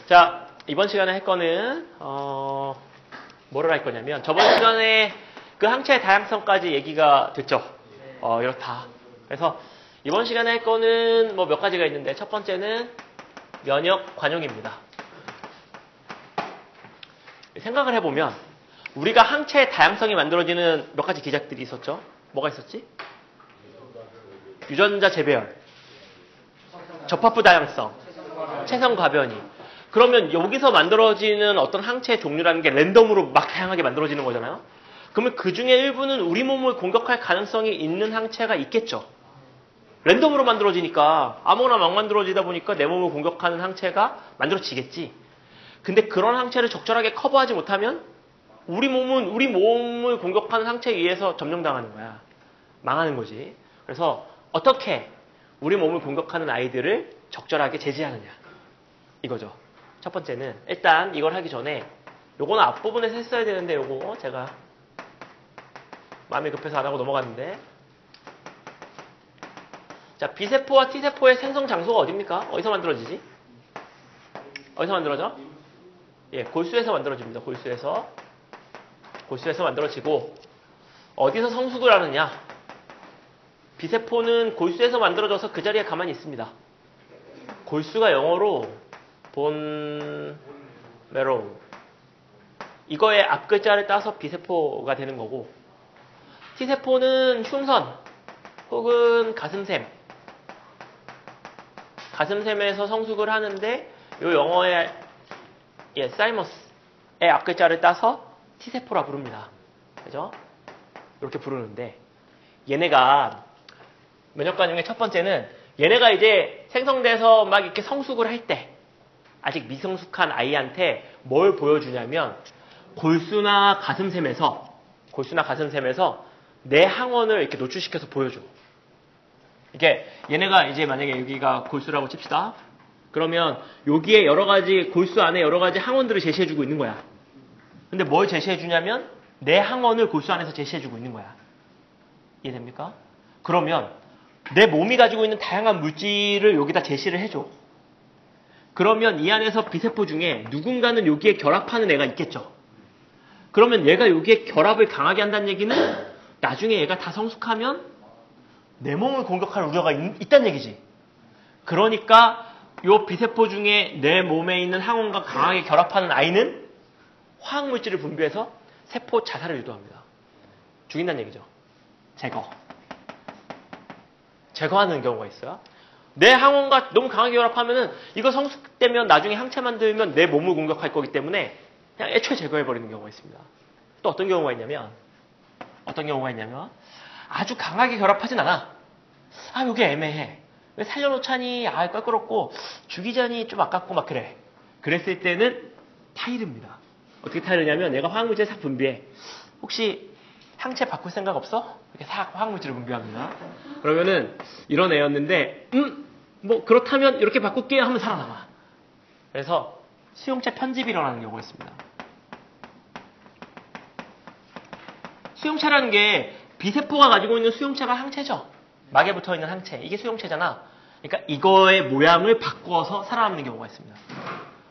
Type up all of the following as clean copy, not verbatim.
자, 이번 시간에 할 거는 뭐를 할 거냐면 저번 시간에 그 항체의 다양성까지 얘기가 됐죠. 이렇다. 그래서 이번 시간에 할 거는 뭐 몇 가지가 있는데 첫 번째는 면역 관용입니다. 생각을 해보면 우리가 항체의 다양성이 만들어지는 몇 가지 기작들이 있었죠. 뭐가 있었지? 유전자 재배열, 접합부 다양성, 체성 과변이. 그러면 여기서 만들어지는 어떤 항체의 종류라는 게 랜덤으로 막 다양하게 만들어지는 거잖아요. 그러면 그 중에 일부는 우리 몸을 공격할 가능성이 있는 항체가 있겠죠. 랜덤으로 만들어지니까 아무거나 막 만들어지다 보니까 내 몸을 공격하는 항체가 만들어지겠지. 근데 그런 항체를 적절하게 커버하지 못하면 우리 몸을 공격하는 항체에 의해서 점령당하는 거야. 망하는 거지. 그래서 어떻게 우리 몸을 공격하는 아이들을 적절하게 제지하느냐. 이거죠. 첫 번째는 일단 이걸 하기 전에 요거는 앞부분에서 했어야 되는데 요거 제가 마음이 급해서 안 하고 넘어갔는데, 자, B세포와 T세포의 생성 장소가 어딥니까? 어디서 만들어지지? 어디서 만들어져? 예, 골수에서 만들어집니다. 골수에서 만들어지고, 어디서 성숙을 하느냐? B세포는 골수에서 만들어져서 그 자리에 가만히 있습니다. 골수가 영어로 본 메로우, 이거의 앞글자를 따서 B세포가 되는 거고, T세포는 흉선 혹은 가슴샘에서 성숙을 하는데 요 영어의 사이머스의 앞글자를 따서 T세포라 부릅니다. 그죠? 이렇게 부르는데, 얘네가 면역관용의 첫 번째는 얘네가 이제 생성돼서 막 이렇게 성숙을 할 때 아직 미성숙한 아이한테 뭘 보여주냐면 골수나 가슴샘에서 내 항원을 이렇게 노출시켜서 보여줘. 이게 얘네가 이제 만약에 여기가 골수라고 칩시다. 그러면 여기에 골수 안에 여러 가지 항원들을 제시해주고 있는 거야. 근데 뭘 제시해주냐면 내 항원을 골수 안에서 제시해주고 있는 거야. 이해됩니까? 그러면 내 몸이 가지고 있는 다양한 물질을 여기다 제시를 해줘. 그러면 이 안에서 B세포 중에 누군가는 여기에 결합하는 애가 있겠죠. 그러면 얘가 여기에 결합을 강하게 한다는 얘기는 나중에 얘가 다 성숙하면 내 몸을 공격할 우려가 있다는 얘기지. 그러니까 요 B세포 중에 내 몸에 있는 항원과 강하게 결합하는 아이는 화학물질을 분비해서 세포 자살을 유도합니다. 죽인다는 얘기죠. 제거하는 경우가 있어요. 내 항원과 너무 강하게 결합하면은 이거 성숙되면 나중에 항체 만들면 내 몸을 공격할 거기 때문에 그냥 애초에 제거해버리는 경우가 있습니다. 또 어떤 경우가 있냐면 아주 강하게 결합하진 않아. 여기 애매해. 왜 살려놓자니 껄끄럽고 죽이자니 좀 아깝고 막 그래. 그랬을 때는 타이르입니다. 어떻게 타이르냐면 얘가 화학물질을 싹 분비해. 혹시 항체 바꿀 생각 없어? 이렇게 싹 화학물질을 분비합니다. 그러면은 이런 애였는데 뭐 그렇다면 이렇게 바꿀게요 하면 살아남아. 그래서 수용체 편집이 일어나는 경우가 있습니다. 수용체라는 게 B세포가 가지고 있는 수용체가 항체죠. 막에 붙어있는 항체. 이게 수용체잖아. 그러니까 이거의 모양을 바꿔서 살아남는 경우가 있습니다.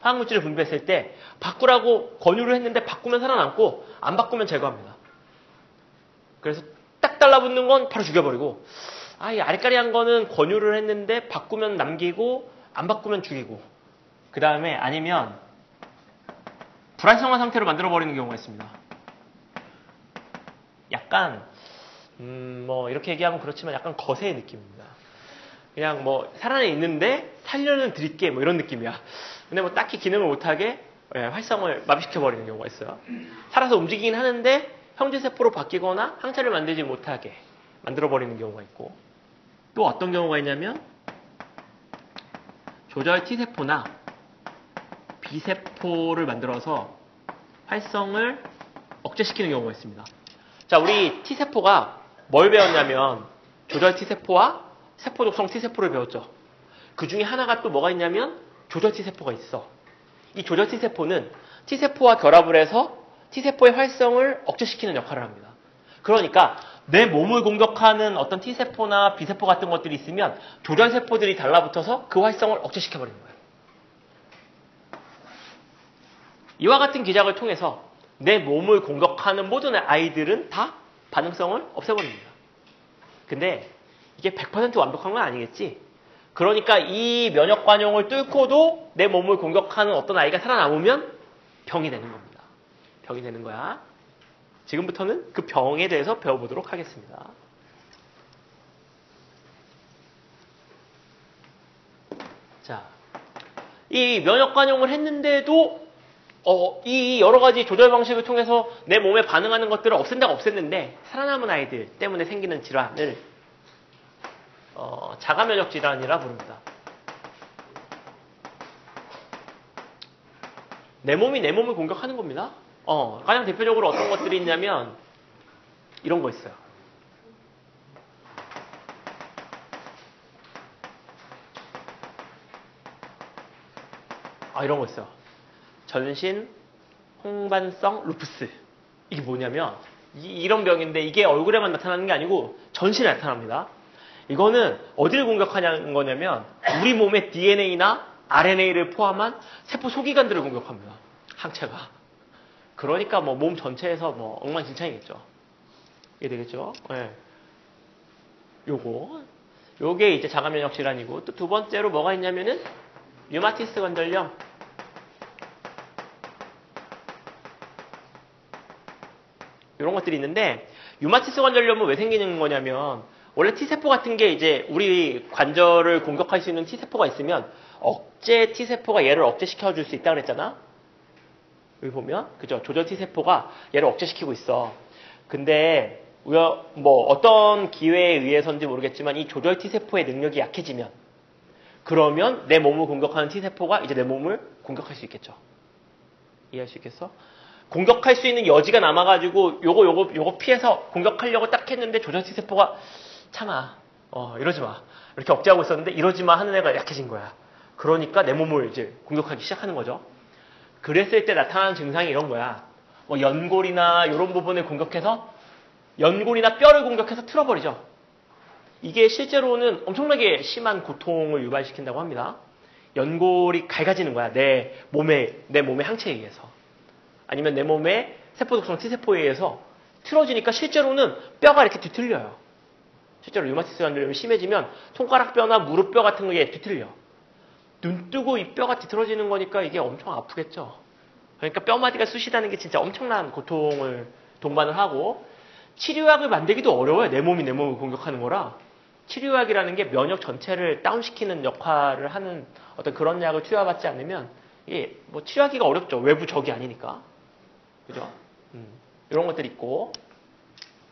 화학물질을 분비했을 때 바꾸라고 권유를 했는데 바꾸면 살아남고 안 바꾸면 제거합니다. 그래서 딱 달라붙는 건 바로 죽여버리고, 이 아리까리한 거는 권유를 했는데 바꾸면 남기고 안 바꾸면 죽이고, 그 다음에 아니면 불활성화 상태로 만들어버리는 경우가 있습니다. 약간 뭐 이렇게 얘기하면 그렇지만 약간 거세의 느낌입니다. 그냥 뭐 살아내 있는데 살려는 드릴게 뭐 이런 느낌이야. 근데 뭐 딱히 기능을 못하게 활성을 마비시켜버리는 경우가 있어요. 살아서 움직이긴 하는데 형제세포로 바뀌거나 항체를 만들지 못하게 만들어버리는 경우가 있고, 또 어떤 경우가 있냐면 조절 T세포나 B세포를 만들어서 활성을 억제시키는 경우가 있습니다. 자, 우리 T세포가 뭘 배웠냐면 조절 T세포와 세포 독성 T세포를 배웠죠. 그 중에 하나가 또 뭐가 있냐면 조절 T세포가 있어. 이 조절 T세포는 T세포와 결합을 해서 T세포의 활성을 억제시키는 역할을 합니다. 그러니까 내 몸을 공격하는 어떤 T세포나 B세포 같은 것들이 있으면 조절세포들이 달라붙어서 그 활성을 억제시켜버리는 거예요. 이와 같은 기작을 통해서 내 몸을 공격하는 모든 아이들은 다 반응성을 없애버립니다. 근데 이게 100% 완벽한 건 아니겠지. 그러니까 이 면역 관용을 뚫고도 내 몸을 공격하는 어떤 아이가 살아남으면 병이 되는 겁니다. 병이 되는 거야. 지금부터는 그 병에 대해서 배워보도록 하겠습니다. 자, 이 면역 관용을 했는데도 이 여러 가지 조절 방식을 통해서 내 몸에 반응하는 것들을 없앤다고 없앴는데 살아남은 아이들 때문에 생기는 질환을 자가면역 질환이라 부릅니다. 내 몸이 내 몸을 공격하는 겁니다. 가장 대표적으로 어떤 것들이 있냐면 이런 거 있어요. 이런 거 있어요. 전신 홍반성 루푸스. 이게 뭐냐면 이런 병인데 이게 얼굴에만 나타나는 게 아니고 전신에 나타납니다. 이거는 어디를 공격하냐는 거냐면 우리 몸의 DNA나 RNA를 포함한 세포 소기관들을 공격합니다. 항체가. 그러니까 뭐 몸 전체에서 뭐 엉망진창이겠죠. 이게 되겠죠. 네. 요게 이제 자가면역 질환이고 또 두 번째로 뭐가 있냐면은 류마티스 관절염. 이런 것들이 있는데 류마티스 관절염은 왜 생기는 거냐면 원래 T세포 같은 게 이제 우리 관절을 공격할 수 있는 T세포가 있으면 억제 T세포가 얘를 억제시켜 줄 수 있다 그랬잖아. 여기 보면 그죠? 조절 T세포가 얘를 억제시키고 있어. 근데 뭐 어떤 기회에 의해서인지 모르겠지만 이 조절 T세포의 능력이 약해지면 그러면 내 몸을 공격하는 T세포가 이제 내 몸을 공격할 수 있겠죠. 이해할 수 있겠어? 공격할 수 있는 여지가 남아가지고 요거 피해서 공격하려고 딱 했는데 조절 T세포가 참아. 이러지 마. 이렇게 억제하고 있었는데 이러지 마 하는 애가 약해진 거야. 그러니까 내 몸을 이제 공격하기 시작하는 거죠. 그랬을 때 나타나는 증상이 이런 거야. 뭐 연골이나 이런 부분을 공격해서 연골이나 뼈를 공격해서 틀어버리죠. 이게 실제로는 엄청나게 심한 고통을 유발시킨다고 합니다. 연골이 갈가지는 거야. 내 몸의 항체에 의해서. 아니면 내 몸의 세포독성 T세포에 의해서 틀어지니까 실제로는 뼈가 이렇게 뒤틀려요. 실제로 류마티스 관절염이 심해지면 손가락뼈나 무릎뼈 같은 거에 뒤틀려. 눈 뜨고 이 뼈가 뒤틀어지는 거니까 이게 엄청 아프겠죠. 그러니까 뼈마디가 쑤시다는 게 진짜 엄청난 고통을 동반을 하고 치료약을 만들기도 어려워요. 내 몸이 내 몸을 공격하는 거라. 치료약이라는 게 면역 전체를 다운시키는 역할을 하는 어떤 그런 약을 투여받지 않으면 이게 뭐 치료하기가 어렵죠. 외부 적이 아니니까. 그죠? 이런 것들이 있고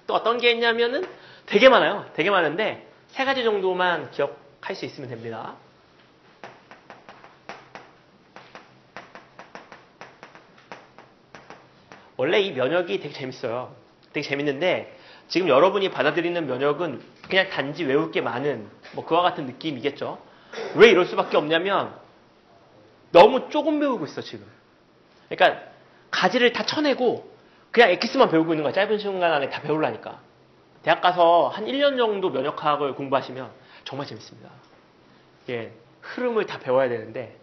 또 어떤 게 있냐면은 되게 많아요. 되게 많은데 세 가지 정도만 기억할 수 있으면 됩니다. 원래 이 면역이 되게 재밌어요. 되게 재밌는데 지금 여러분이 받아들이는 면역은 그냥 단지 외울 게 많은 뭐 그와 같은 느낌이겠죠. 왜 이럴 수밖에 없냐면 너무 조금 배우고 있어 지금. 그러니까 가지를 다 쳐내고 그냥 엑기스만 배우고 있는 거야. 짧은 시간 안에 다 배우려니까. 대학 가서 한 1년 정도 면역학을 공부하시면 정말 재밌습니다. 예, 흐름을 다 배워야 되는데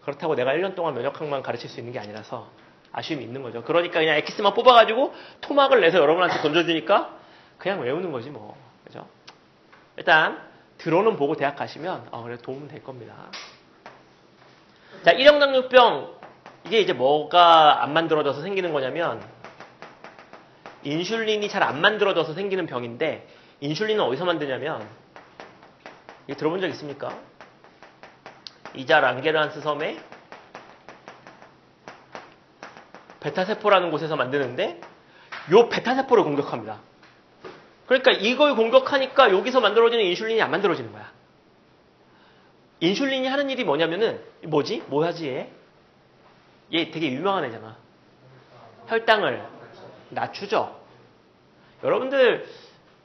그렇다고 내가 1년 동안 면역학만 가르칠 수 있는 게 아니라서 아쉬움이 있는 거죠. 그러니까 그냥 엑기스만 뽑아가지고 토막을 내서 여러분한테 던져주니까 그냥 외우는 거지 뭐. 그죠? 일단 드론은 보고 대학 가시면 그래 도움은 될 겁니다. 자, 일형당뇨병 이게 이제 뭐가 안 만들어져서 생기는 거냐면 인슐린이 잘 안 만들어져서 생기는 병인데 인슐린은 어디서 만드냐면 이게 들어본 적 있습니까? 이자 랑게르한스 섬에 베타세포라는 곳에서 만드는데 요 베타세포를 공격합니다. 그러니까 이걸 공격하니까 여기서 만들어지는 인슐린이 안 만들어지는 거야. 인슐린이 하는 일이 뭐냐면은 뭐지? 뭐하지 얘? 얘 되게 유명한 애잖아. 혈당을 낮추죠. 여러분들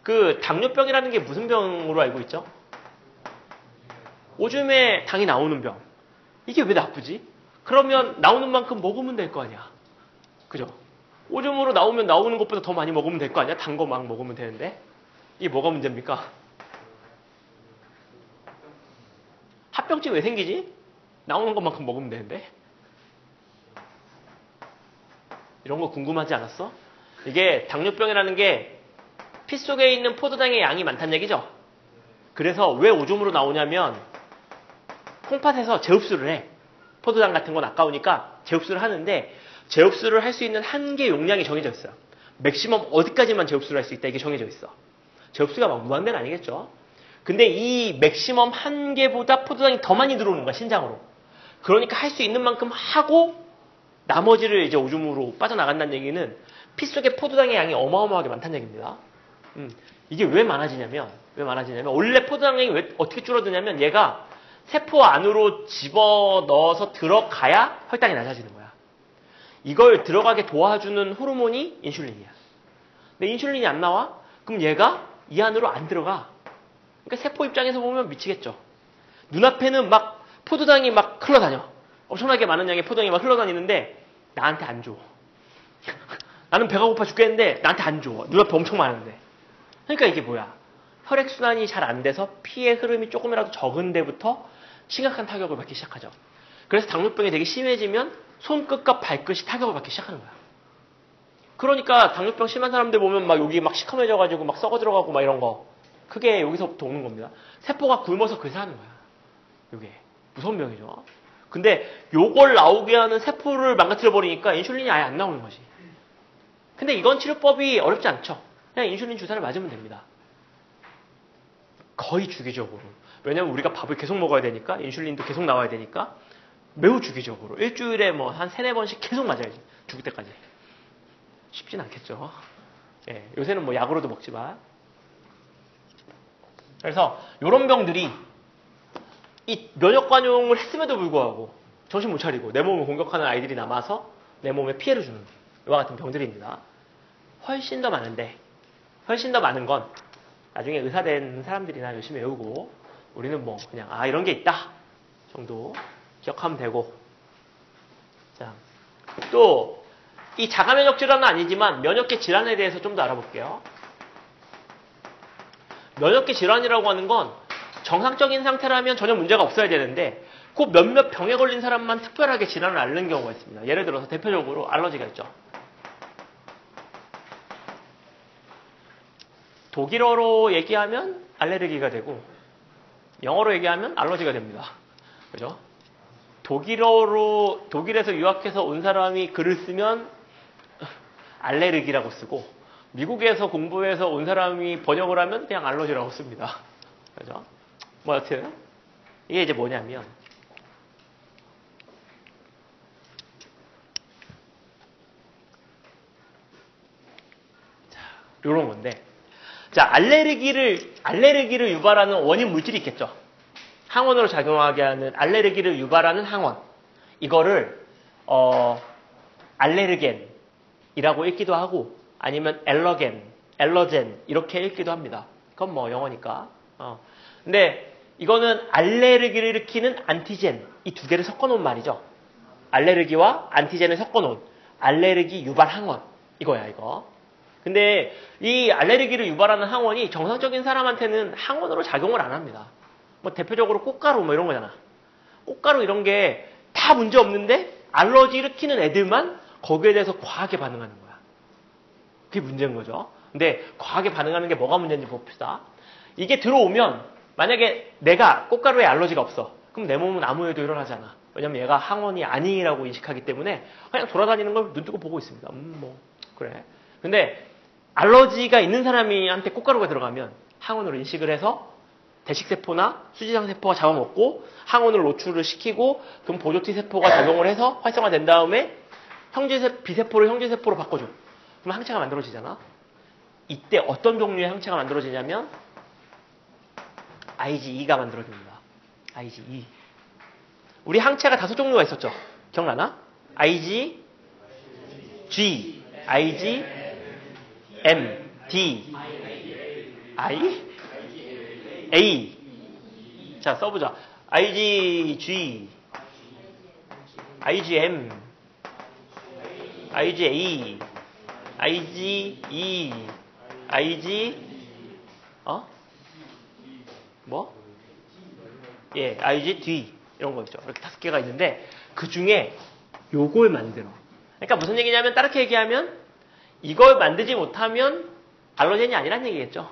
그 당뇨병이라는 게 무슨 병으로 알고 있죠? 오줌에 당이 나오는 병. 이게 왜 나쁘지? 그러면 나오는 만큼 먹으면 될 거 아니야. 그죠? 오줌으로 나오면 나오는 것보다 더 많이 먹으면 될 거 아니야? 단 거 막 먹으면 되는데. 이게 뭐가 문제입니까? 합병증 왜 생기지? 나오는 것만큼 먹으면 되는데. 이런 거 궁금하지 않았어? 이게 당뇨병이라는 게 피 속에 있는 포도당의 양이 많다는 얘기죠. 그래서 왜 오줌으로 나오냐면 콩팥에서 재흡수를 해. 포도당 같은 건 아까우니까 재흡수를 하는데 재흡수를 할 수 있는 한계 용량이 정해져 있어요. 맥시멈 어디까지만 재흡수를 할 수 있다 이게 정해져 있어. 재흡수가 막 무한대는 아니겠죠. 근데 이 맥시멈 한계보다 포도당이 더 많이 들어오는 거야, 신장으로. 그러니까 할 수 있는 만큼 하고 나머지를 이제 오줌으로 빠져나간다는 얘기는 피 속에 포도당의 양이 어마어마하게 많다는 얘기입니다. 이게 왜 많아지냐면 원래 포도당량이 왜 어떻게 줄어드냐면 얘가 세포 안으로 집어넣어서 들어가야 혈당이 낮아지는 거야. 이걸 들어가게 도와주는 호르몬이 인슐린이야. 근데 인슐린이 안 나와? 그럼 얘가 이 안으로 안 들어가. 그러니까 세포 입장에서 보면 미치겠죠. 눈앞에는 막 포도당이 막 흘러다녀. 엄청나게 많은 양의 포도당이 막 흘러다니는데 나한테 안 줘. 나는 배가 고파 죽겠는데 나한테 안 줘. 눈앞에 엄청 많은데. 그러니까 이게 뭐야? 혈액순환이 잘 안 돼서 피의 흐름이 조금이라도 적은 데부터 심각한 타격을 받기 시작하죠. 그래서 당뇨병이 되게 심해지면 손끝과 발끝이 타격을 받기 시작하는 거야. 그러니까 당뇨병 심한 사람들 보면 막 여기 막 시커매져가지고 막 썩어 들어가고 막 이런 거. 그게 여기서부터 오는 겁니다. 세포가 굶어서 그래서 하는 거야. 이게 무서운 병이죠. 근데 요걸 나오게 하는 세포를 망가뜨려버리니까 인슐린이 아예 안 나오는 거지. 근데 이건 치료법이 어렵지 않죠. 그냥 인슐린 주사를 맞으면 됩니다. 거의 주기적으로. 왜냐면 우리가 밥을 계속 먹어야 되니까 인슐린도 계속 나와야 되니까 매우 주기적으로. 일주일에 뭐 한 3-4번씩 계속 맞아야지. 죽을 때까지. 쉽진 않겠죠. 예, 요새는 뭐 약으로도 먹지만. 그래서 이런 병들이 이 면역관용을 했음에도 불구하고 정신 못 차리고 내 몸을 공격하는 아이들이 남아서 내 몸에 피해를 주는 이와 같은 병들입니다. 훨씬 더 많은데 훨씬 더 많은 건 나중에 의사 된 사람들이나 열심히 외우고 우리는 뭐 그냥 이런 게 있다 정도 기억하면 되고. 자, 또 이 자가면역 질환은 아니지만 면역계 질환에 대해서 좀 더 알아볼게요. 면역계 질환이라고 하는 건 정상적인 상태라면 전혀 문제가 없어야 되는데 그 몇몇 병에 걸린 사람만 특별하게 질환을 앓는 경우가 있습니다. 예를 들어서 대표적으로 알러지가 있죠. 독일어로 얘기하면 알레르기가 되고 영어로 얘기하면 알러지가 됩니다. 그죠? 독일에서 유학해서 온 사람이 글을 쓰면 알레르기라고 쓰고 미국에서 공부해서 온 사람이 번역을 하면 그냥 알러지라고 씁니다. 그죠? 뭐 여튼 이게 이제 뭐냐면 자, 요런 건데 자, 알레르기를 유발하는 원인 물질이 있겠죠. 항원으로 작용하게 하는 알레르기를 유발하는 항원. 이거를 알레르겐이라고 읽기도 하고 아니면 엘러젠 이렇게 읽기도 합니다. 그건 뭐 영어니까. 근데 이거는 알레르기를 일으키는 안티젠 이 두 개를 섞어놓은 말이죠. 알레르기와 안티젠을 섞어놓은 알레르기 유발 항원 이거야 이거. 근데 이 알레르기를 유발하는 항원이 정상적인 사람한테는 항원으로 작용을 안 합니다. 뭐 대표적으로 꽃가루 뭐 이런 거잖아. 꽃가루 이런 게 다 문제 없는데 알러지 일으키는 애들만 거기에 대해서 과하게 반응하는 거야. 그게 문제인 거죠. 근데 과하게 반응하는 게 뭐가 문제인지 봅시다. 이게 들어오면 만약에 내가 꽃가루에 알러지가 없어. 그럼 내 몸은 아무 일도 일어나잖아. 왜냐면 얘가 항원이 아니라고 인식하기 때문에 그냥 돌아다니는 걸 눈 뜨고 보고 있습니다. 뭐 그래. 근데 알러지가 있는 사람한테 꽃가루가 들어가면 항원으로 인식을 해서 대식세포나 수지장세포가 잡아먹고 항원을 노출을 시키고 그럼 보조T 세포가 작용을 해서 활성화된 다음에 비세포를 형제세포로 바꿔줘. 그럼 항체가 만들어지잖아. 이때 어떤 종류의 항체가 만들어지냐면 IgE가 만들어집니다. IgE. 우리 항체가 5종류가 있었죠. 기억나나? IG, G, IG, M, D, I, A. 자, 써보자. IgG, IgM, IgA, IgE, IgD. 이런 거 있죠. 이렇게 5개가 있는데, 그 중에 요걸 만들어. 그러니까 무슨 얘기냐면 다르게 얘기하면 이걸 만들지 못하면 알러젠이 아니란 얘기겠죠.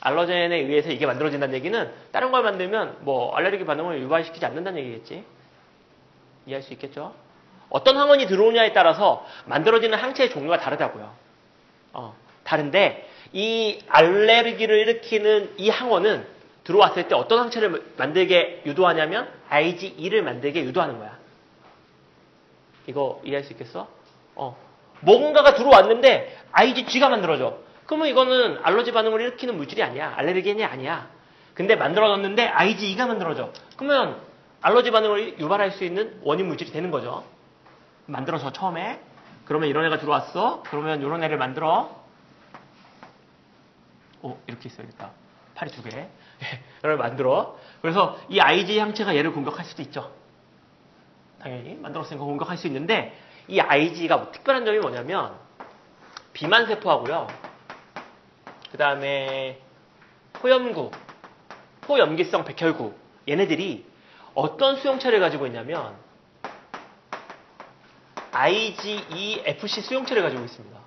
알러젠에 의해서 이게 만들어진다는 얘기는 다른 걸 만들면 뭐 알레르기 반응을 유발시키지 않는다는 얘기겠지. 이해할 수 있겠죠? 어떤 항원이 들어오냐에 따라서 만들어지는 항체의 종류가 다르다고요. 다른데 이 알레르기를 일으키는 이 항원은 들어왔을 때 어떤 항체를 만들게 유도하냐면 IgE를 만들게 유도하는 거야. 이거 이해할 수 있겠어? 뭔가가 들어왔는데 IgG가 만들어져. 그러면 이거는 알러지 반응을 일으키는 물질이 아니야. 알레르겐이 아니야. 근데 만들어졌는데 IgE가 만들어져. 그러면 알러지 반응을 유발할 수 있는 원인 물질이 되는 거죠. 만들어서 처음에. 그러면 이런 애가 들어왔어. 그러면 이런 애를 만들어. 이렇게 있어야겠다. 팔이 2개. 이걸 만들어. 그래서 이 IgE 항체가 얘를 공격할 수도 있죠. 당연히 만들었으니까 공격할 수 있는데 이 IgE가 뭐 특별한 점이 뭐냐면 비만세포하고요. 그 다음에 호염구, 호염기성 백혈구 얘네들이 어떤 수용체를 가지고 있냐면 IgE-Fc 수용체를 가지고 있습니다.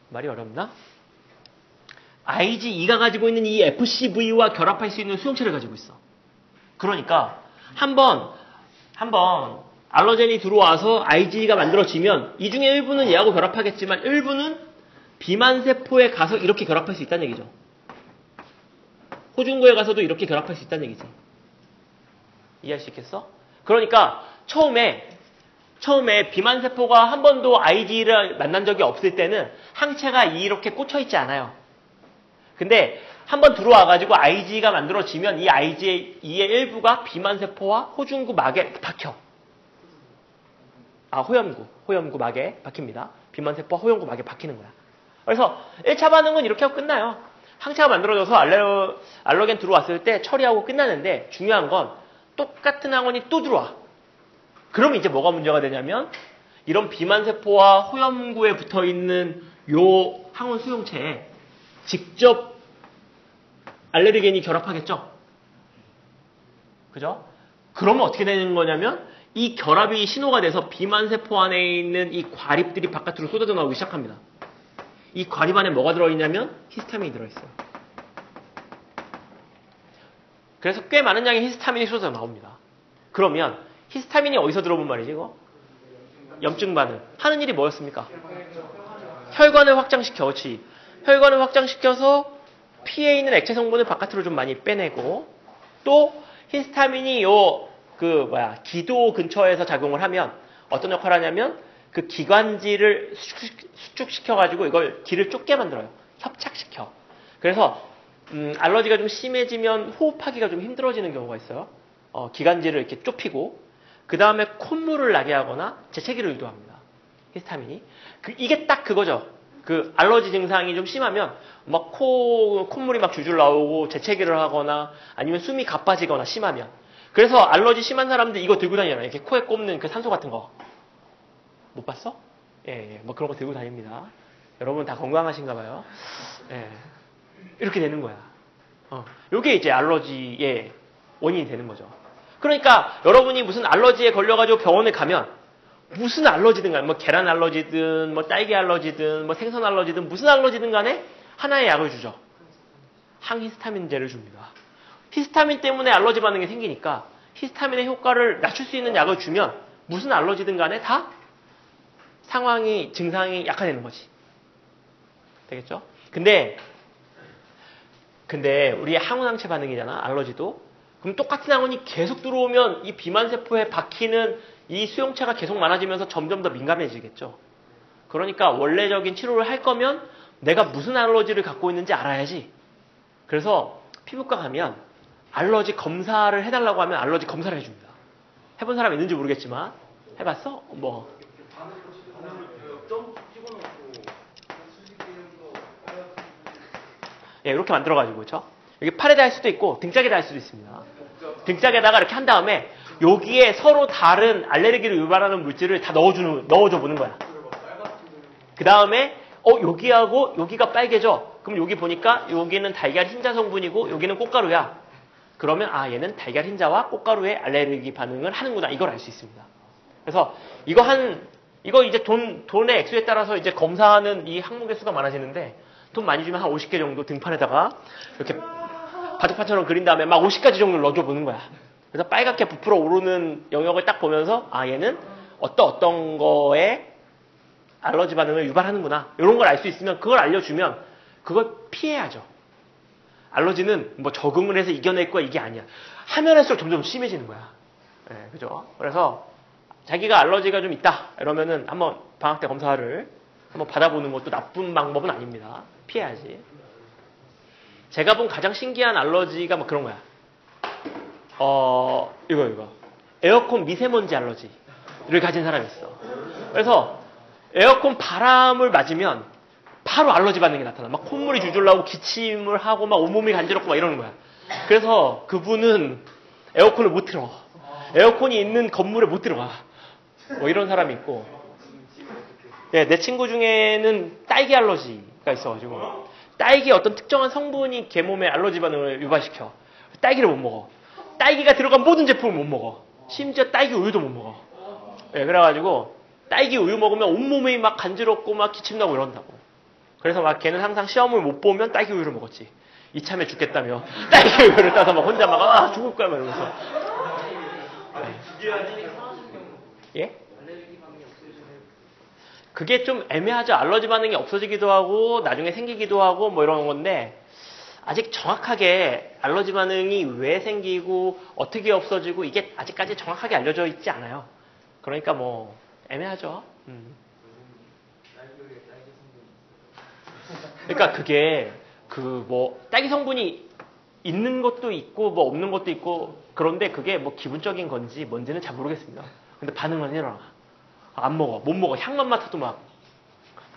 말이 어렵나? IgE가 가지고 있는 이 FCV와 결합할 수 있는 수용체를 가지고 있어. 그러니까 한번 알러젠이 들어와서 IgE가 만들어지면 이 중에 일부는 얘하고 결합하겠지만 일부는 비만세포에 가서 이렇게 결합할 수 있다는 얘기죠. 호중구에 가서도 이렇게 결합할 수 있다는 얘기지. 이해할 수 있겠어? 그러니까 처음에 비만세포가 한 번도 IgE를 만난 적이 없을 때는 항체가 이렇게 꽂혀있지 않아요. 근데 한 번 들어와가지고 IgE가 만들어지면 이 IgE의 일부가 비만세포와 호중구 막에 박혀. 호염구 막에 박힙니다. 비만세포와 호염구 막에 박히는 거야. 그래서 1차 반응은 이렇게 하고 끝나요. 항체가 만들어져서 알러겐 들어왔을 때 처리하고 끝나는데 중요한 건 똑같은 항원이 또 들어와. 그럼 이제 뭐가 문제가 되냐면 이런 비만세포와 호염구에 붙어있는 요 항원 수용체에 직접 알레르겐이 결합하겠죠? 그죠? 그러면 어떻게 되는 거냐면 이 결합이 신호가 돼서 비만세포 안에 있는 이 과립들이 바깥으로 쏟아져 나오기 시작합니다. 이 과립 안에 뭐가 들어있냐면 히스타민이 들어있어요. 그래서 꽤 많은 양의 히스타민이 쏟아져 나옵니다. 그러면 히스타민이 어디서 들어본 말이지 이거? 염증 반응. 하는 일이 뭐였습니까? 혈관을 확장시켜. 그렇지. 혈관을 확장시켜서 피에 있는 액체 성분을 바깥으로 좀 많이 빼내고 또 히스타민이 기도 근처에서 작용을 하면 어떤 역할을 하냐면 그 기관지를 수축시켜가지고 이걸 기를 좁게 만들어요. 협착시켜. 그래서 알러지가 좀 심해지면 호흡하기가 좀 힘들어지는 경우가 있어요. 기관지를 이렇게 좁히고 그 다음에 콧물을 나게 하거나 재채기를 유도합니다. 히스타민이. 이게 딱 그거죠. 그 알러지 증상이 좀 심하면 막 콧물이 막 줄줄 나오고 재채기를 하거나 아니면 숨이 가빠지거나 심하면. 그래서 알러지 심한 사람들 이거 들고 다니잖아요. 이렇게 코에 꼽는 그 산소 같은 거. 못 봤어? 예, 뭐 그런 거 들고 다닙니다. 여러분 다 건강하신가 봐요. 예. 이렇게 되는 거야. 요게 이제 알러지의 원인이 되는 거죠. 그러니까 여러분이 무슨 알러지에 걸려가지고 병원에 가면 무슨 알러지든 간에 뭐 계란 알러지든 뭐 딸기 알러지든 뭐 생선 알러지든 무슨 알러지든 간에 하나의 약을 주죠. 항히스타민제를 줍니다. 히스타민 때문에 알러지 반응이 생기니까 히스타민의 효과를 낮출 수 있는 약을 주면 무슨 알러지든 간에 다 증상이 약화되는 거지. 되겠죠? 근데 우리 항원항체 반응이잖아. 알러지도. 그럼 똑같은 항원이 계속 들어오면 이 비만세포에 박히는 이 수용체가 계속 많아지면서 점점 더 민감해지겠죠. 그러니까 원래적인 치료를 할 거면 내가 무슨 알러지를 갖고 있는지 알아야지. 그래서 피부과 가면 알러지 검사를 해달라고 하면 알러지 검사를 해줍니다. 해본 사람 있는지 모르겠지만 해봤어? 뭐. 예, 이렇게 만들어가지고, 그렇죠? 여기 팔에다 할 수도 있고 등짝에다 할 수도 있습니다. 등짝에다가 이렇게 한 다음에 여기에 서로 다른 알레르기를 유발하는 물질을 다 넣어줘 보는 거야. 그 다음에 여기하고 여기가 빨개져. 그럼 여기 보니까 여기는 달걀 흰자 성분이고 여기는 꽃가루야. 그러면 아 얘는 달걀 흰자와 꽃가루에 알레르기 반응을 하는구나 이걸 알 수 있습니다. 그래서 이거 이제 돈의 액수에 따라서 이제 검사하는 이 항목의 수가 많아지는데 돈 많이 주면 한 50개 정도 등판에다가 이렇게 바둑판처럼 그린 다음에 막 50가지 정도를 넣어줘 보는 거야. 그래서 빨갛게 부풀어 오르는 영역을 딱 보면서 아 얘는 어떤 거에 알러지 반응을 유발하는구나 이런 걸 알 수 있으면 그걸 알려주면 그걸 피해야죠. 알러지는 뭐 적응을 해서 이겨낼 거야 이게 아니야. 하면 할수록 점점 심해지는 거야. 네, 그죠? 그래서 자기가 알러지가 좀 있다 이러면은 한번 방학 때 검사를 한번 받아보는 것도 나쁜 방법은 아닙니다. 피해야지. 제가 본 가장 신기한 알러지가 뭐 그런 거야. 이거. 에어컨 미세먼지 알러지를 가진 사람이 있어. 그래서 에어컨 바람을 맞으면 바로 알러지 반응이 나타나. 막 콧물이 줄줄 나고 기침을 하고 막 온몸이 간지럽고 막 이러는 거야. 그래서 그분은 에어컨을 못 틀어. 에어컨이 있는 건물에 못 들어가. 뭐 이런 사람이 있고. 네, 내 친구 중에는 딸기 알러지가 있어가지고 딸기의 어떤 특정한 성분이 걔 몸에 알러지 반응을 유발시켜. 딸기를 못 먹어. 딸기가 들어간 모든 제품을 못 먹어. 심지어 딸기 우유도 못 먹어. 네, 그래가지고 딸기 우유 먹으면 온몸이 막 간지럽고 막 기침나고 이런다고. 그래서 막 걔는 항상 시험을 못 보면 딸기 우유를 먹었지. 이참에 죽겠다며 딸기 우유를 따서 막 혼자 막 죽을 거야 막 이러면서. 네. 예? 그게 좀 애매하죠. 알러지 반응이 없어지기도 하고 나중에 생기기도 하고 뭐 이런 건데 아직 정확하게 알러지 반응이 왜 생기고 어떻게 없어지고 이게 아직까지 정확하게 알려져 있지 않아요. 그러니까 뭐 애매하죠. 그러니까 그게 뭐 딸기 성분이 있는 것도 있고 뭐 없는 것도 있고 그런데 그게 뭐 기분적인 건지 뭔지는 잘 모르겠습니다. 근데 반응은 일어나. 안 먹어. 못 먹어. 향만 맡아도 막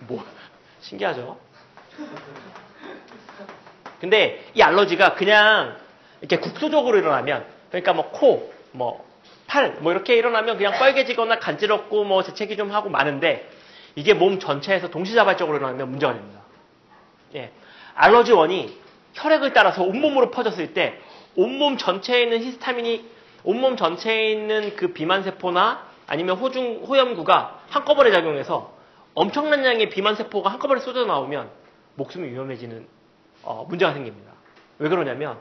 뭐 신기하죠. 근데 이 알러지가 그냥 이렇게 국소적으로 일어나면 그러니까 뭐 코, 뭐 팔, 뭐 이렇게 일어나면 그냥 빨개지거나 간지럽고 뭐 재채기 좀 하고 많은데 이게 몸 전체에서 동시자발적으로 일어나면 문제가 됩니다. 예. 알러지 원이 혈액을 따라서 온몸으로 퍼졌을 때 온몸 전체에 있는 히스타민이 온몸 전체에 있는 그 비만세포나 아니면 호염구가 한꺼번에 작용해서 엄청난 양의 비만세포가 한꺼번에 쏟아 나오면 목숨이 위험해지는 문제가 생깁니다. 왜 그러냐면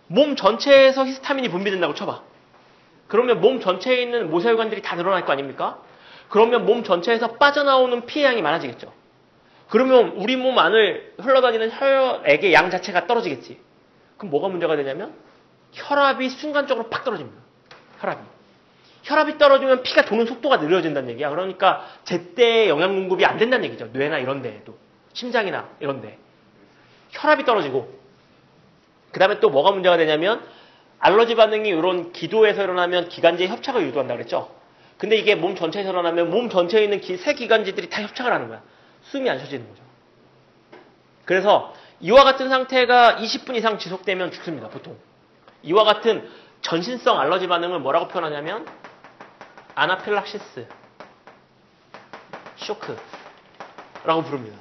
몸 전체에서 히스타민이 분비된다고 쳐봐. 그러면 몸 전체에 있는 모세혈관들이 다 늘어날 거 아닙니까? 그러면 몸 전체에서 빠져나오는 피해량이 많아지겠죠. 그러면 우리 몸 안을 흘러다니는 혈액의 양 자체가 떨어지겠지. 그럼 뭐가 문제가 되냐면 혈압이 순간적으로 팍 떨어집니다. 혈압이 떨어지면 피가 도는 속도가 느려진다는 얘기야. 그러니까 제때 영양 공급이 안 된다는 얘기죠. 뇌나 이런 데에도. 심장이나 이런 데. 혈압이 떨어지고 그 다음에 또 뭐가 문제가 되냐면 알러지 반응이 이런 기도에서 일어나면 기관지의 협착을 유도한다고 그랬죠. 근데 이게 몸 전체에서 일어나면 몸 전체에 있는 새 기관지들이 다 협착을 하는 거야. 숨이 안 쉬어지는 거죠. 그래서 이와 같은 상태가 20분 이상 지속되면 죽습니다. 보통. 이와 같은 전신성 알러지 반응을 뭐라고 표현하냐면 아나필락시스 쇼크라고 부릅니다.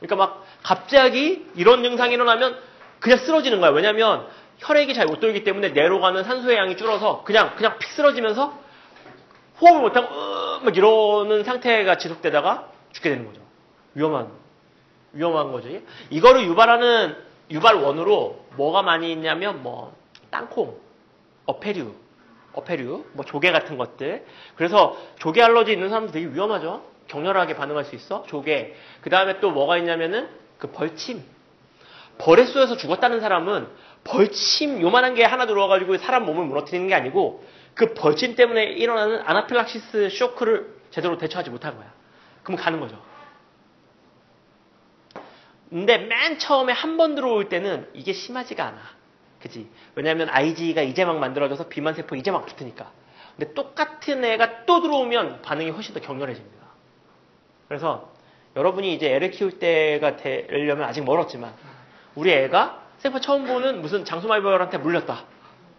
그러니까 막 갑자기 이런 증상이 일어나면 그냥 쓰러지는 거야. 왜냐하면 혈액이 잘 못 돌기 때문에 뇌로 가는 산소의 양이 줄어서 그냥 픽 쓰러지면서 호흡을 못하고 막 이러는 상태가 지속되다가 죽게 되는 거죠. 위험한 거지. 이거를 유발하는 유발원으로 뭐가 많이 있냐면 뭐 땅콩, 어패류, 뭐 조개 같은 것들. 그래서 조개 알러지 있는 사람들 되게 위험하죠. 격렬하게 반응할 수 있어. 조개. 그 다음에 또 뭐가 있냐면은 그 벌침. 벌에 쏘여서 죽었다는 사람은 벌침 요만한 게 하나 들어와가지고 사람 몸을 무너뜨리는 게 아니고 그 벌침 때문에 일어나는 아나필락시스 쇼크를 제대로 대처하지 못한 거야. 그럼 가는 거죠. 근데 맨 처음에 한 번 들어올 때는 이게 심하지가 않아. 그치? 왜냐면 IgE가 이제 막 만들어져서 비만세포 이제 막 붙으니까. 근데 똑같은 애가 또 들어오면 반응이 훨씬 더 격렬해집니다. 그래서 여러분이 이제 애를 키울 때가 되려면 아직 멀었지만 우리 애가 생파 처음 보는 무슨 장소말벌한테 물렸다.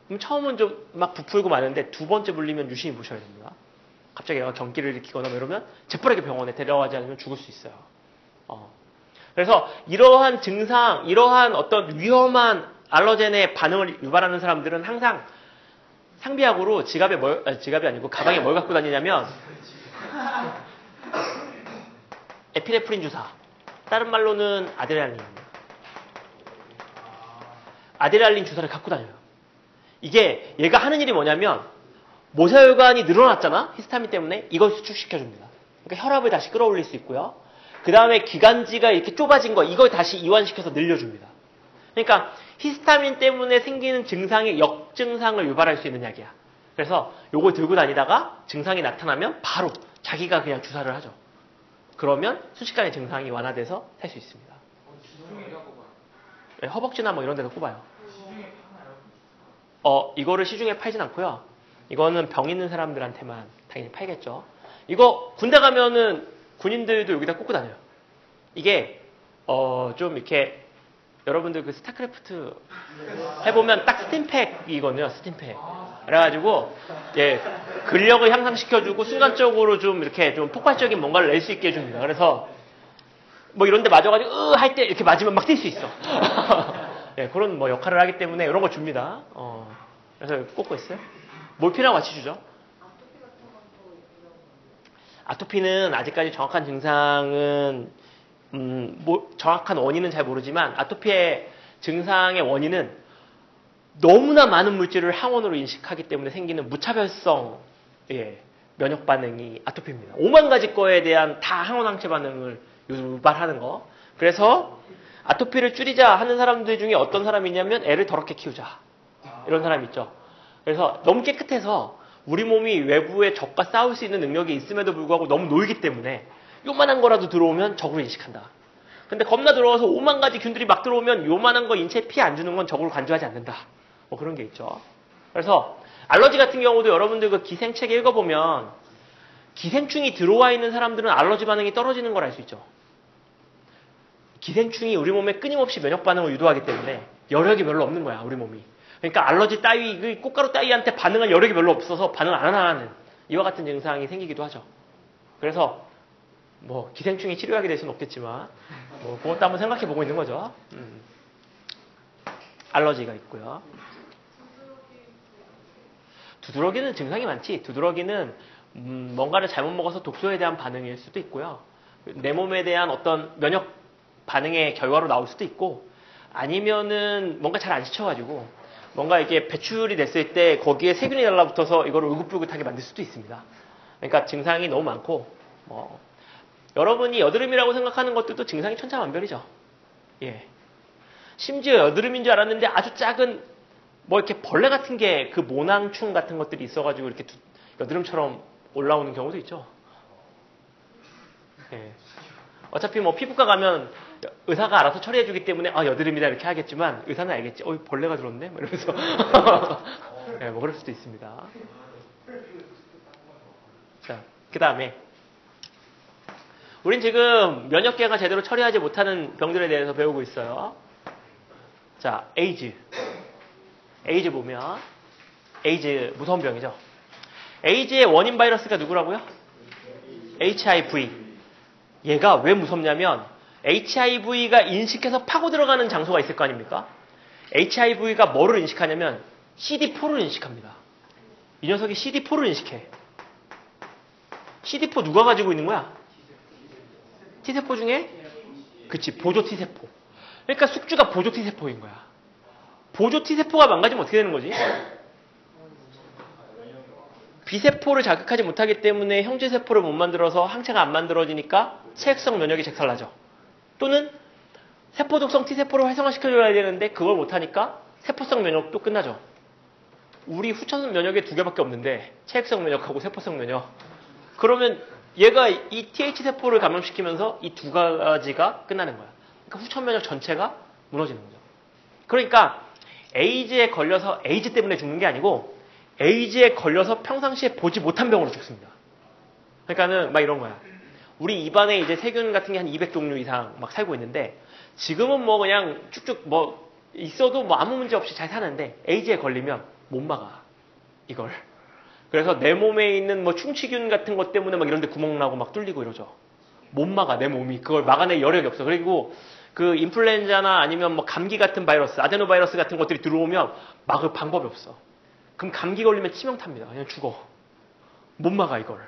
그럼 처음은 좀 막 부풀고 마는데 두 번째 물리면 유심히 보셔야 됩니다. 갑자기 애가 경기를 일으키거나 뭐 이러면 재빠르게 병원에 데려가지 않으면 죽을 수 있어요. 그래서 이러한 증상, 이러한 어떤 위험한 알러젠의 반응을 유발하는 사람들은 항상 상비약으로 지갑이 아니고 가방에 뭘 갖고 다니냐면 에피네프린 주사. 다른 말로는 아드레날린입니다. 아드레날린 주사를 갖고 다녀요. 이게 얘가 하는 일이 뭐냐면 모세혈관이 늘어났잖아. 히스타민 때문에 이걸 수축시켜줍니다. 그러니까 혈압을 다시 끌어올릴 수 있고요. 그 다음에 기관지가 이렇게 좁아진 거 이걸 다시 이완시켜서 늘려줍니다. 그러니까 히스타민 때문에 생기는 증상의 역증상을 유발할 수 있는 약이야. 그래서 요걸 들고 다니다가 증상이 나타나면 바로 자기가 그냥 주사를 하죠. 그러면 순식간에 증상이 완화돼서 살 수 있습니다. 네, 허벅지나 뭐 이런 데도 꼽아요. 이거를 시중에 팔진 않고요. 이거는 병 있는 사람들한테만 당연히 팔겠죠. 이거 군대 가면은 군인들도 여기다 꽂고 다녀요. 이게 좀 이렇게 여러분들 그 스타크래프트 해보면 딱 스팀팩이거든요. 스팀팩. 그래가지고 예 근력을 향상시켜주고 순간적으로 좀 이렇게 좀 폭발적인 뭔가를 낼 수 있게 해줍니다. 그래서 뭐 이런데 맞아가지고 할 때 이렇게 맞으면 막 뛸 수 있어. 예, 그런 뭐 역할을 하기 때문에 이런 거 줍니다. 그래서 꽂고 있어요. 몰핀하고 같이 주죠. 아토피는 아직까지 정확한 증상은 정확한 원인은 잘 모르지만 아토피의 증상의 원인은 너무나 많은 물질을 항원으로 인식하기 때문에 생기는 무차별성 면역 반응이 아토피입니다. 5만 가지 거에 대한 다 항원 항체 반응을 유발하는 거. 그래서 아토피를 줄이자 하는 사람들 중에 어떤 사람이 있냐면 애를 더럽게 키우자. 이런 사람이 있죠. 그래서 너무 깨끗해서 우리 몸이 외부의 적과 싸울 수 있는 능력이 있음에도 불구하고 너무 놀기 때문에 요만한 거라도 들어오면 적으로 인식한다. 근데 겁나 들어와서 5만 가지 균들이 막 들어오면 요만한 거 인체에 피해 안 주는 건 적으로 간주하지 않는다. 뭐 그런 게 있죠. 그래서 알러지 같은 경우도 여러분들 그 기생책 읽어보면 기생충이 들어와 있는 사람들은 알러지 반응이 떨어지는 걸 알 수 있죠. 기생충이 우리 몸에 끊임없이 면역 반응을 유도하기 때문에 여력이 별로 없는 거야, 우리 몸이. 그러니까 알러지 따위, 꽃가루 따위한테 반응할 여력이 별로 없어서 반응 안 하는 이와 같은 증상이 생기기도 하죠. 그래서 뭐 기생충이 치료하게 될 수는 없겠지만 뭐 그것도 한번 생각해 보고 있는 거죠. 알러지가 있고요. 두드러기는 증상이 많지. 두드러기는 뭔가를 잘못 먹어서 독소에 대한 반응일 수도 있고요. 내 몸에 대한 어떤 면역 반응의 결과로 나올 수도 있고 아니면은 뭔가 잘 안 씻혀가지고 뭔가 이게 배출이 됐을 때 거기에 세균이 달라붙어서 이거를 울긋불긋하게 만들 수도 있습니다. 그러니까 증상이 너무 많고 여러분이 여드름이라고 생각하는 것들도 증상이 천차만별이죠. 예. 심지어 여드름인 줄 알았는데 아주 작은 뭐 이렇게 벌레 같은 게 그 모낭충 같은 것들이 있어가지고 이렇게 여드름처럼 올라오는 경우도 있죠. 예. 어차피 뭐 피부과 가면 의사가 알아서 처리해주기 때문에 여드름이다 이렇게 하겠지만 의사는 알겠지. 벌레가 들었네? 뭐 이러면서 예, 뭐 그럴 수도 있습니다. 자, 그 다음에 우린 지금 면역계가 제대로 처리하지 못하는 병들에 대해서 배우고 있어요. 자, 에이즈 보면 에이즈 무서운 병이죠. 에이즈의 원인 바이러스가 누구라고요? HIV. 얘가 왜 무섭냐면 HIV가 인식해서 파고 들어가는 장소가 있을 거 아닙니까? HIV가 뭐를 인식하냐면 CD4를 인식합니다. 이 녀석이 CD4를 인식해. CD4 누가 가지고 있는 거야? T세포 중에? 그치, 보조 T세포. 그러니까 숙주가 보조 T세포인 거야. 보조 T세포가 망가지면 어떻게 되는 거지? B세포를 자극하지 못하기 때문에 형제세포를 못 만들어서 항체가 안 만들어지니까 체액성 면역이 작살나죠. 또는 세포독성 T세포를 활성화시켜줘야 되는데 그걸 못하니까 세포성 면역도 끝나죠. 우리 후천 면역에 2개밖에 없는데 체액성 면역하고 세포성 면역. 그러면 얘가 이 TH세포를 감염시키면서 이 2가지가 끝나는 거야. 그러니까 후천 면역 전체가 무너지는 거죠. 그러니까 에이즈에 걸려서 에이즈 때문에 죽는 게 아니고 에이즈에 걸려서 평상시에 보지 못한 병으로 죽습니다. 그러니까는 막 이런 거야. 우리 입안에 이제 세균 같은 게 한 200종류 이상 막 살고 있는데 지금은 뭐 그냥 쭉쭉 뭐 있어도 뭐 아무 문제 없이 잘 사는데 에이즈에 걸리면 못 막아. 이걸. 그래서 내 몸에 있는 뭐 충치균 같은 것 때문에 막 이런 데 구멍 나고 막 뚫리고 이러죠. 못 막아, 내 몸이. 그걸 막아낼 여력이 없어. 그리고 그 인플루엔자나 아니면 뭐 감기 같은 바이러스, 아데노바이러스 같은 것들이 들어오면 막을 방법이 없어. 그럼 감기 걸리면 치명타입니다. 그냥 죽어. 못 막아 이걸.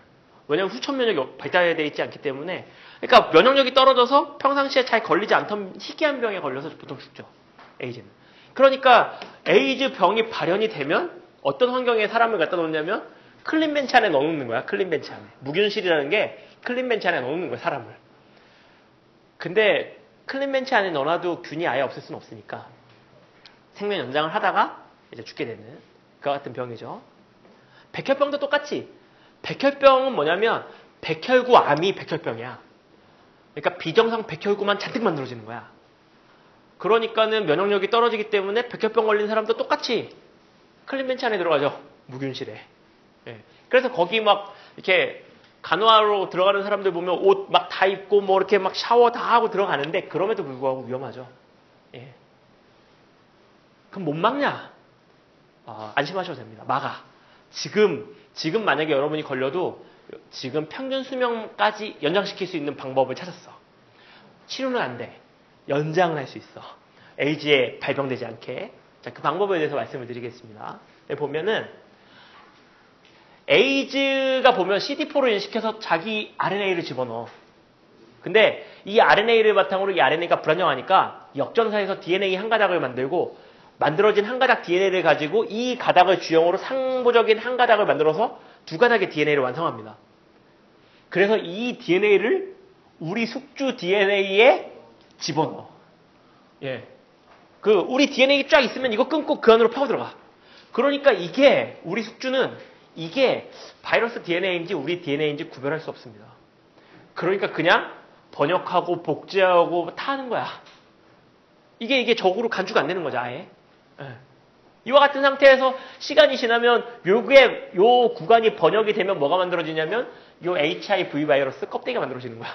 왜냐면 후천 면역이 발달되어 있지 않기 때문에. 그러니까 면역력이 떨어져서 평상시에 잘 걸리지 않던 희귀한 병에 걸려서 보통 죽죠. 에이즈는. 그러니까 에이즈 병이 발현이 되면 어떤 환경에 사람을 갖다 놓냐면 클린 벤치 안에 넣어놓는 거야. 클린 벤치 안에. 무균실이라는 게 클린 벤치 안에 넣어놓는 거야. 사람을. 근데 클린 벤치 안에 넣어놔도 균이 아예 없을 수는 없으니까 생명 연장을 하다가 이제 죽게 되는 그와 같은 병이죠. 백혈병도 똑같이. 백혈병은 뭐냐면 백혈구 암이 백혈병이야. 그러니까 비정상 백혈구만 잔뜩 만들어지는 거야. 그러니까는 면역력이 떨어지기 때문에 백혈병 걸린 사람도 똑같이 클린 벤치 안에 들어가죠. 무균실에. 예. 그래서 거기 막 이렇게 간호하러 들어가는 사람들 보면 옷 막 다 입고 뭐 이렇게 막 샤워 다 하고 들어가는데 그럼에도 불구하고 위험하죠. 예. 그럼 못 막냐? 안심하셔도 됩니다. 막아. 지금 만약에 여러분이 걸려도 지금 평균 수명까지 연장시킬 수 있는 방법을 찾았어. 치료는 안 돼. 연장을 할 수 있어. 에이즈에 발병되지 않게. 자, 그 방법에 대해서 말씀을 드리겠습니다. 여기 보면은 에이즈가 보면 CD4를 인식해서 자기 RNA를 집어넣어. 근데 이 RNA를 바탕으로 이 RNA가 불안정하니까 역전사에서 DNA 한 가닥을 만들고 만들어진 한 가닥 DNA를 가지고 이 가닥을 주형으로 상부적인 한 가닥을 만들어서 두 가닥의 DNA를 완성합니다. 그래서 이 DNA를 우리 숙주 DNA에 집어넣어. 예. 우리 DNA 쫙 있으면 이거 끊고 그 안으로 파고들어가. 그러니까 이게, 우리 숙주는 이게 바이러스 DNA인지 우리 DNA인지 구별할 수 없습니다. 그러니까 그냥 번역하고 복제하고 다 하는 거야. 이게 적으로 간주가 안 되는 거죠, 아예. 예. 이와 같은 상태에서 시간이 지나면 요 구간이 번역이 되면 뭐가 만들어지냐면 요 HIV 바이러스 껍데기가 만들어지는 거야.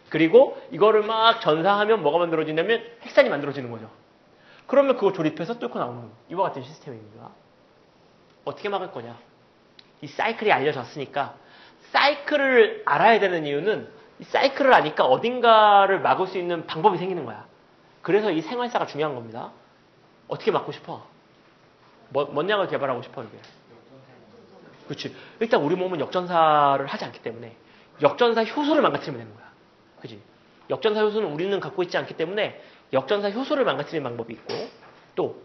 그리고 이거를 막 전사하면 뭐가 만들어지냐면 핵산이 만들어지는 거죠. 그러면 그거 조립해서 뚫고 나오는 이와 같은 시스템입니다. 어떻게 막을 거냐? 이 사이클이 알려졌으니까 사이클을 알아야 되는 이유는 이 사이클을 아니까 어딘가를 막을 수 있는 방법이 생기는 거야. 그래서 이 생활사가 중요한 겁니다. 어떻게 막고 싶어? 뭔 약을 개발하고 싶어, 이게? 그렇지. 일단 우리 몸은 역전사를 하지 않기 때문에 역전사 효소를 망가뜨리면 되는 거야. 그치? 역전사 효소는 우리는 갖고 있지 않기 때문에 역전사 효소를 망가뜨리는 방법이 있고 또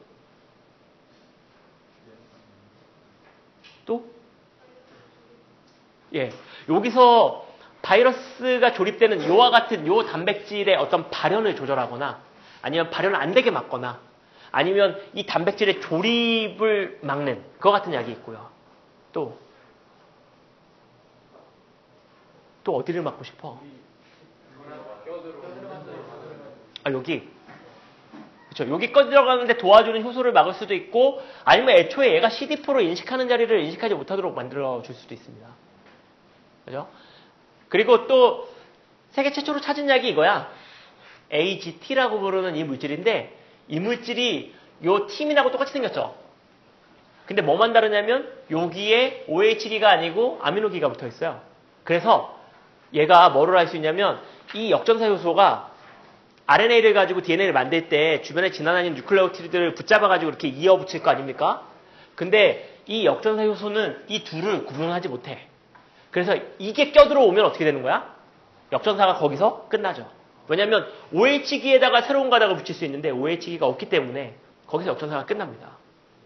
예, 여기서 바이러스가 조립되는 요와 같은 요 단백질의 어떤 발현을 조절하거나 아니면 발현을 안 되게 막거나 아니면 이 단백질의 조립을 막는 그와 같은 약이 있고요. 또 어디를 막고 싶어? 여기. 그렇죠. 여기 꺼들어가는데 도와주는 효소를 막을 수도 있고 아니면 애초에 얘가 CD4로 인식하는 자리를 인식하지 못하도록 만들어줄 수도 있습니다. 그죠? 그리고 또 세계 최초로 찾은 약이 이거야. AGT라고 부르는 이 물질인데 이 물질이 요 티민하고 똑같이 생겼죠. 근데 뭐만 다르냐면 여기에 OH기가 아니고 아미노기가 붙어 있어요. 그래서 얘가 뭐를 할 수 있냐면 이 역전사 효소가 RNA를 가지고 DNA를 만들 때 주변에 지나다니는 뉴클레오티드를 붙잡아가지고 이렇게 이어붙일 거 아닙니까? 근데 이 역전사 효소는 이 둘을 구분하지 못해. 그래서 이게 껴들어오면 어떻게 되는 거야? 역전사가 거기서 끝나죠. 왜냐면 OH기에다가 새로운 가닥을 붙일 수 있는데 OH기가 없기 때문에 거기서 역전사가 끝납니다.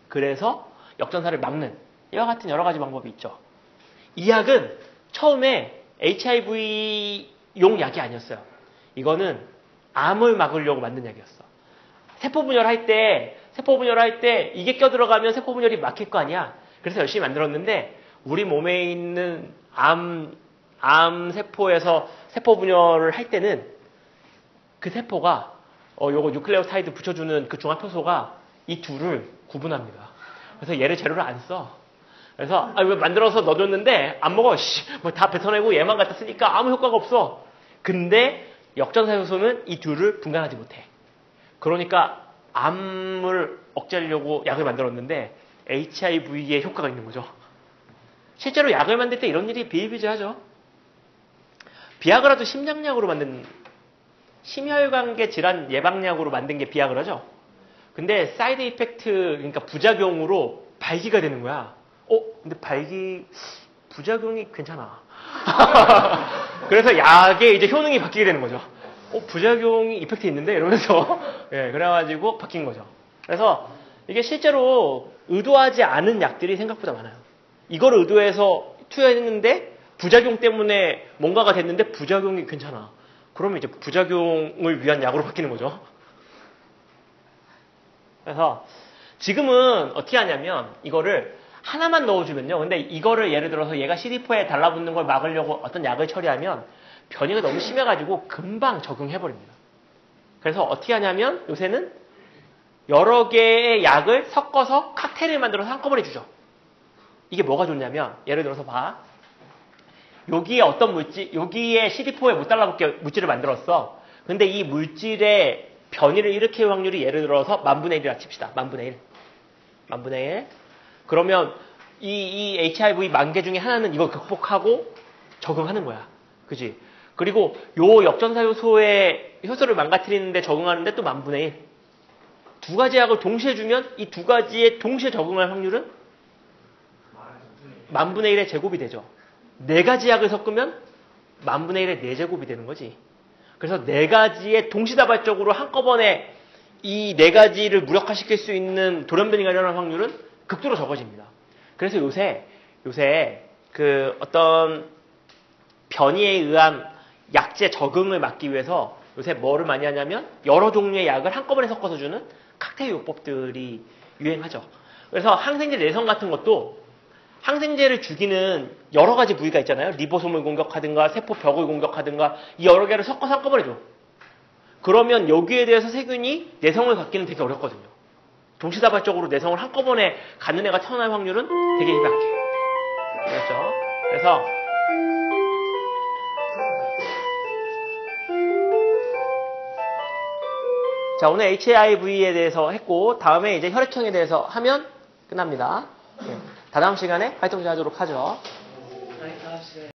그래서 역전사를 막는 이와 같은 여러 가지 방법이 있죠. 이 약은 처음에 HIV용 약이 아니었어요. 이거는 암을 막으려고 만든 약이었어. 세포분열할 때 이게 껴들어가면 세포분열이 막힐 거 아니야. 그래서 열심히 만들었는데 우리 몸에 있는 암 세포에서 세포분열을 할 때는 그 세포가 요거 뉴클레오타이드 붙여주는 그 중합효소가 이 둘을 구분합니다. 그래서 얘를 재료를 안 써. 그래서 이거 만들어서 넣어줬는데 안 먹어. 뭐 다 뱉어내고 얘만 갖다 쓰니까 아무 효과가 없어. 근데 역전사 효소는 이 둘을 분간하지 못해. 그러니까 암을 억제하려고 약을 만들었는데 HIV에 효과가 있는 거죠. 실제로 약을 만들 때 이런 일이 비일비재하죠. 비아그라도 심장약으로 만든 심혈관계 질환 예방약으로 만든 게 비아그라죠. 근데 사이드 이펙트, 그러니까 부작용으로 발기가 되는 거야. 근데 발기 부작용이 괜찮아. 그래서 약의 이제 효능이 바뀌게 되는 거죠. 부작용이 이펙트 있는데 이러면서 예, 그래가지고 바뀐 거죠. 그래서 이게 실제로 의도하지 않은 약들이 생각보다 많아요. 이거를 의도해서 투여했는데 부작용 때문에 뭔가가 됐는데 부작용이 괜찮아. 그러면 이제 부작용을 위한 약으로 바뀌는 거죠. 그래서 지금은 어떻게 하냐면 이거를 하나만 넣어주면요. 근데 이거를 예를 들어서 얘가 CD4에 달라붙는 걸 막으려고 어떤 약을 처리하면 변이가 너무 심해가지고 금방 적응해버립니다. 그래서 어떻게 하냐면 요새는 여러 개의 약을 섞어서 칵테일을 만들어서 한꺼번에 주죠. 이게 뭐가 좋냐면 예를 들어서 봐. 여기에 어떤 물질, 여기에 CD4에 못 달라붙게 물질을 만들었어. 근데 이 물질의 변이를 일으킬 확률이 예를 들어서 10,000분의 1이라 칩시다. 10,000분의 1. 10,000분의 1. 그러면 이 HIV 10,000개 중에 하나는 이걸 극복하고 적응하는 거야. 그지? 그리고 요 역전사 효소의 효소를 망가뜨리는데 적응하는데 또 10,000분의 1. 두 가지 약을 동시에 주면 이 두 가지에 동시에 적응할 확률은 10,000분의 1의 제곱이 되죠. 네 가지 약을 섞으면 10,000분의 1의 4제곱이 되는 거지. 그래서 네 가지의 동시다발적으로 한꺼번에 이 네 가지를 무력화시킬 수 있는 돌연변이가 일어날 확률은 극도로 적어집니다. 그래서 요새 그 어떤 변이에 의한 약제 적응을 막기 위해서 요새 뭐를 많이 하냐면 여러 종류의 약을 한꺼번에 섞어서 주는 칵테일 요법들이 유행하죠. 그래서 항생제 내성 같은 것도 항생제를 죽이는 여러 가지 부위가 있잖아요. 리보솜을 공격하든가 세포벽을 공격하든가 이 여러 개를 섞어서 한꺼번에 줘. 그러면 여기에 대해서 세균이 내성을 갖기는 되게 어렵거든요. 동시다발적으로 내성을 한꺼번에 갖는 애가 태어날 확률은 되게 희박해. 그렇죠? 그래서 자, 오늘 HIV에 대해서 했고 다음에 이제 혈액형에 대해서 하면 끝납니다. 네. 다다음 시간에 활동을 하도록 하죠.